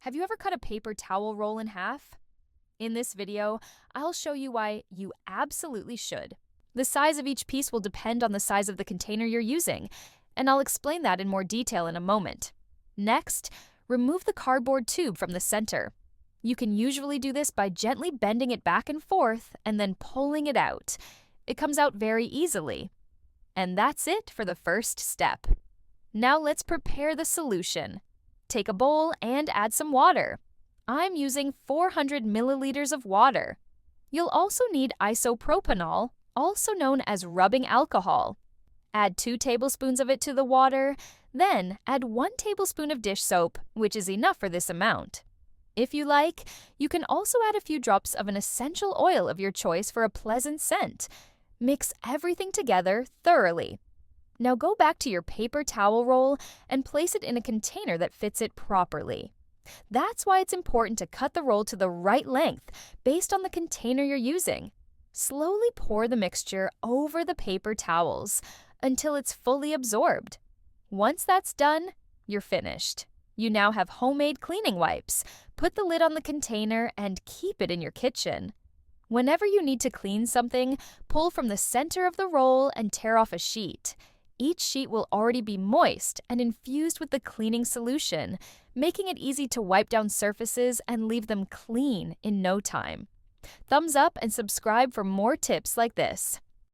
Have you ever cut a paper towel roll in half? In this video, I'll show you why you absolutely should. The size of each piece will depend on the size of the container you're using, and I'll explain that in more detail in a moment. Next, remove the cardboard tube from the center. You can usually do this by gently bending it back and forth and then pulling it out. It comes out very easily. And that's it for the first step. Now let's prepare the solution. Take a bowl and add some water. I'm using 400 milliliters of water. You'll also need isopropanol, also known as rubbing alcohol. Add 2 tablespoons of it to the water, then add 1 tablespoon of dish soap, which is enough for this amount. If you like, you can also add a few drops of an essential oil of your choice for a pleasant scent. Mix everything together thoroughly. Now go back to your paper towel roll and place it in a container that fits it properly. That's why it's important to cut the roll to the right length based on the container you're using. Slowly pour the mixture over the paper towels until it's fully absorbed. Once that's done, you're finished. You now have homemade cleaning wipes. Put the lid on the container and keep it in your kitchen. Whenever you need to clean something, pull from the center of the roll and tear off a sheet. Each sheet will already be moist and infused with the cleaning solution, making it easy to wipe down surfaces and leave them clean in no time. Thumbs up and subscribe for more tips like this.